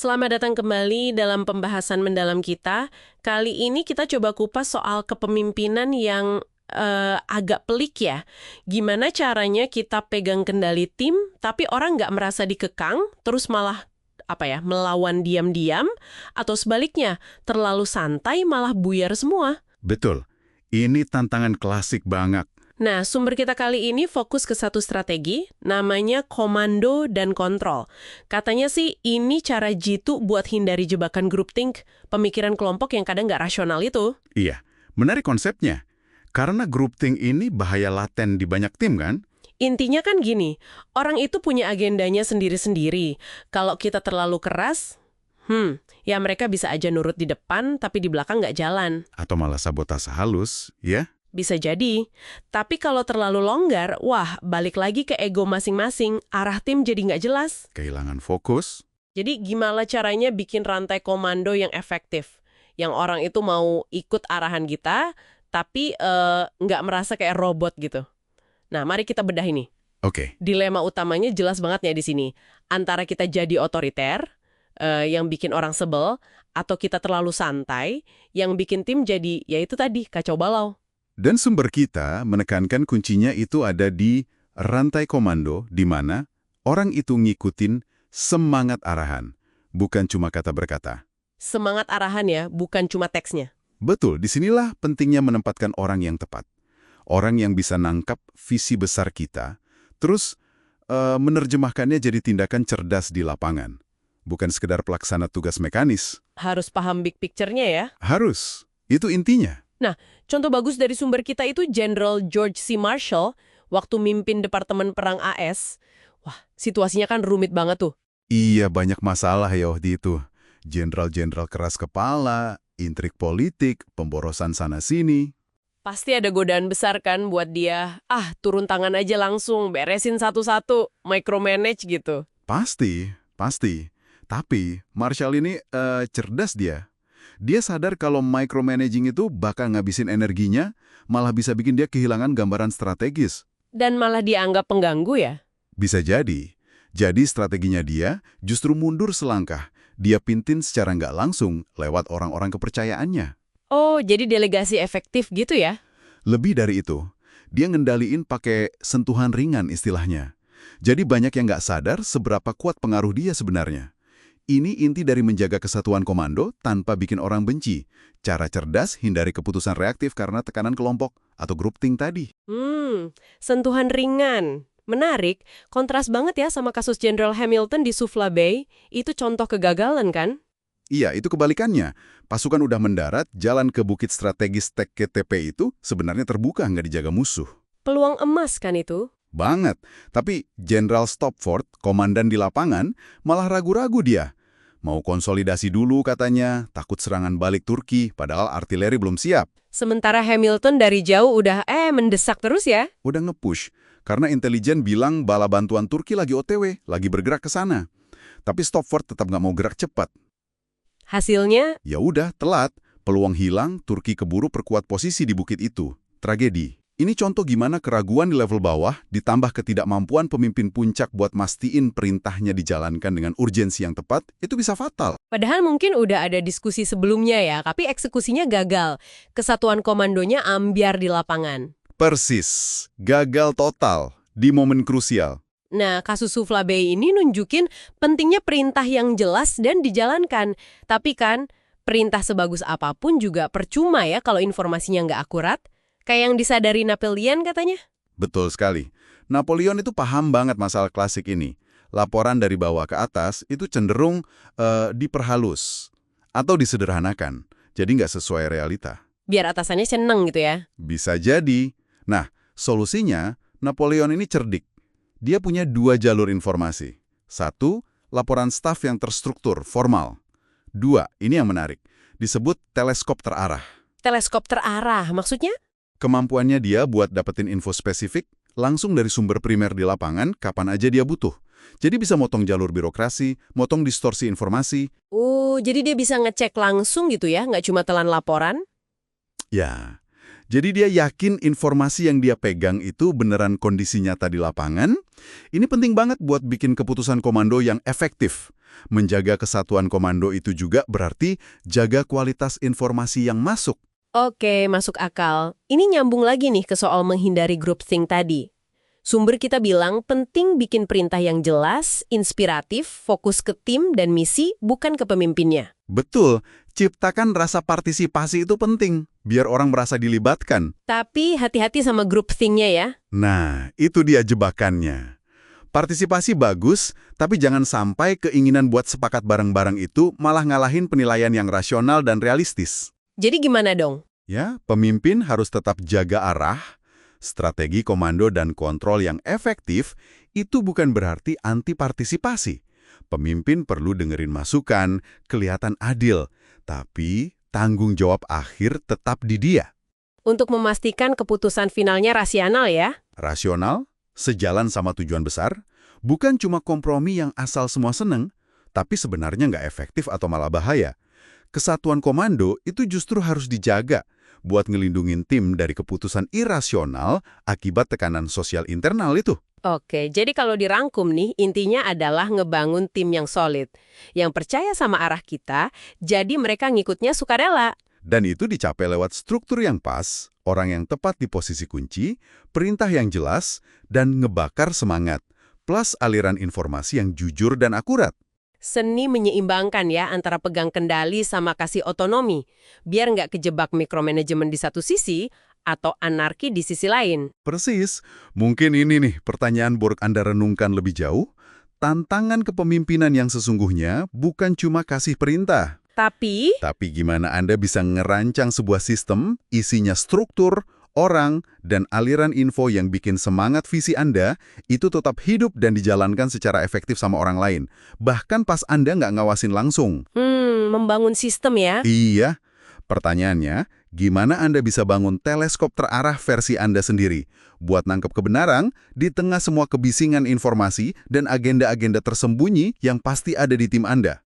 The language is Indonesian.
Selamat datang kembali dalam pembahasan mendalam kita. Kali ini kita coba kupas soal kepemimpinan yang agak pelik ya. Gimana caranya kita pegang kendali tim, tapi orang nggak merasa dikekang, terus malah melawan diam-diam, atau sebaliknya, terlalu santai malah buyar semua. Betul. Ini tantangan klasik banget. Nah, sumber kita kali ini fokus ke satu strategi, namanya komando dan kontrol. Katanya sih ini cara jitu buat hindari jebakan groupthink, pemikiran kelompok yang kadang nggak rasional itu. Iya, menarik konsepnya. Karena groupthink ini bahaya laten di banyak tim kan? Intinya kan gini, orang itu punya agendanya sendiri-sendiri. Kalau kita terlalu keras, ya mereka bisa aja nurut di depan, tapi di belakang nggak jalan. Atau malah sabotase halus, ya? Bisa jadi. Tapi kalau terlalu longgar, wah balik lagi ke ego masing-masing, arah tim jadi nggak jelas. Kehilangan fokus. Jadi gimana caranya bikin rantai komando yang efektif? Yang orang itu mau ikut arahan kita, tapi nggak merasa kayak robot gitu. Nah, mari kita bedah ini. Oke. Dilema utamanya jelas banget ya di sini. Antara kita jadi otoriter, yang bikin orang sebel, atau kita terlalu santai, yang bikin tim jadi, ya itu tadi, kacau balau. Dan sumber kita menekankan kuncinya itu ada di rantai komando, di mana orang itu ngikutin semangat arahan, bukan cuma kata berkata. Semangat arahan ya, bukan cuma teksnya. Betul, disinilah pentingnya menempatkan orang yang tepat. Orang yang bisa nangkap visi besar kita, terus menerjemahkannya jadi tindakan cerdas di lapangan. Bukan sekedar pelaksana tugas mekanis. Harus paham big picture-nya ya. Harus. Itu intinya. Nah, contoh bagus dari sumber kita itu Jenderal George C. Marshall waktu mimpin Departemen Perang AS. Wah, situasinya kan rumit banget tuh. Iya, banyak masalah ya waktu itu. Jenderal-jenderal keras kepala, intrik politik, pemborosan sana-sini. Pasti ada godaan besar kan buat dia. Turun tangan aja langsung, beresin satu-satu, micromanage gitu. Pasti. Tapi Marshall ini cerdas dia. Dia sadar kalau micromanaging itu bakal ngabisin energinya, malah bisa bikin dia kehilangan gambaran strategis. Dan malah dianggap pengganggu ya? Bisa jadi. Jadi strateginya dia justru mundur selangkah. Dia pimpin secara nggak langsung lewat orang-orang kepercayaannya. Oh, jadi delegasi efektif gitu ya? Lebih dari itu, dia ngendaliin pakai sentuhan ringan istilahnya. Jadi banyak yang nggak sadar seberapa kuat pengaruh dia sebenarnya. Ini inti dari menjaga kesatuan komando tanpa bikin orang benci. Cara cerdas hindari keputusan reaktif karena tekanan kelompok atau groupthink tadi. Sentuhan ringan. Menarik, kontras banget ya sama kasus Jenderal Hamilton di Suvla Bay. Itu contoh kegagalan kan? Iya, itu kebalikannya. Pasukan udah mendarat, jalan ke bukit strategis TKTP itu sebenarnya terbuka nggak dijaga musuh. Peluang emas kan itu? Banget. Tapi Jenderal Stopford, komandan di lapangan, malah ragu-ragu dia. Mau konsolidasi dulu katanya, takut serangan balik Turki, padahal artileri belum siap. Sementara Hamilton dari jauh udah mendesak terus ya? Udah nge-push, karena intelijen bilang bala bantuan Turki lagi OTW, lagi bergerak ke sana. Tapi Stopford tetap nggak mau gerak cepat. Hasilnya? Ya udah, telat. Peluang hilang, Turki keburu perkuat posisi di bukit itu. Tragedi. Ini contoh gimana keraguan di level bawah ditambah ketidakmampuan pemimpin puncak buat mastiin perintahnya dijalankan dengan urgensi yang tepat, itu bisa fatal. Padahal mungkin udah ada diskusi sebelumnya ya, tapi eksekusinya gagal. Kesatuan komandonya ambyar di lapangan. Persis. Gagal total di momen krusial. Nah, kasus Suvla Bay ini nunjukin pentingnya perintah yang jelas dan dijalankan. Tapi kan, perintah sebagus apapun juga percuma ya kalau informasinya nggak akurat. Kayak yang disadari Napoleon katanya. Betul sekali. Napoleon itu paham banget masalah klasik ini. Laporan dari bawah ke atas itu cenderung diperhalus atau disederhanakan. Jadi nggak sesuai realita. Biar atasannya seneng gitu ya. Bisa jadi. Nah, solusinya Napoleon ini cerdik. Dia punya 2 jalur informasi. 1, laporan staf yang terstruktur, formal. 2, ini yang menarik, disebut teleskop terarah. Teleskop terarah, maksudnya? Kemampuannya dia buat dapetin info spesifik langsung dari sumber primer di lapangan kapan aja dia butuh. Jadi bisa motong jalur birokrasi, motong distorsi informasi. Oh, jadi dia bisa ngecek langsung gitu ya, nggak cuma telan laporan? Ya, jadi dia yakin informasi yang dia pegang itu beneran kondisi nyata di lapangan. Ini penting banget buat bikin keputusan komando yang efektif. Menjaga kesatuan komando itu juga berarti jaga kualitas informasi yang masuk. Oke, masuk akal. Ini nyambung lagi nih ke soal menghindari groupthink tadi. Sumber kita bilang penting bikin perintah yang jelas, inspiratif, fokus ke tim dan misi, bukan ke pemimpinnya. Betul, ciptakan rasa partisipasi itu penting, biar orang merasa dilibatkan. Tapi hati-hati sama groupthink-nya ya. Nah, itu dia jebakannya. Partisipasi bagus, tapi jangan sampai keinginan buat sepakat bareng-bareng itu malah ngalahin penilaian yang rasional dan realistis. Jadi gimana dong? Ya, pemimpin harus tetap jaga arah, strategi komando dan kontrol yang efektif itu bukan berarti anti partisipasi. Pemimpin perlu dengerin masukan, kelihatan adil, tapi tanggung jawab akhir tetap di dia. Untuk memastikan keputusan finalnya rasional ya? Rasional, sejalan sama tujuan besar, bukan cuma kompromi yang asal semua seneng, tapi sebenarnya nggak efektif atau malah bahaya. Kesatuan komando itu justru harus dijaga buat ngelindungin tim dari keputusan irasional akibat tekanan sosial internal itu. Oke, jadi kalau dirangkum nih, intinya adalah ngebangun tim yang solid. Yang percaya sama arah kita, jadi mereka ngikutnya sukarela. Dan itu dicapai lewat struktur yang pas, orang yang tepat di posisi kunci, perintah yang jelas, dan ngebakar semangat, plus aliran informasi yang jujur dan akurat. Seni menyeimbangkan ya antara pegang kendali sama kasih otonomi, biar nggak kejebak mikromanajemen di satu sisi atau anarki di sisi lain. Persis. Mungkin ini nih pertanyaan buat Anda renungkan lebih jauh. Tantangan kepemimpinan yang sesungguhnya bukan cuma kasih perintah. Tapi Gimana Anda bisa ngerancang sebuah sistem, isinya struktur, orang, dan aliran info yang bikin semangat visi Anda itu tetap hidup dan dijalankan secara efektif sama orang lain. Bahkan pas Anda nggak ngawasin langsung. membangun sistem ya. Iya. Pertanyaannya, gimana Anda bisa bangun teleskop terarah versi Anda sendiri buat nangkep kebenaran di tengah semua kebisingan informasi dan agenda-agenda tersembunyi yang pasti ada di tim Anda?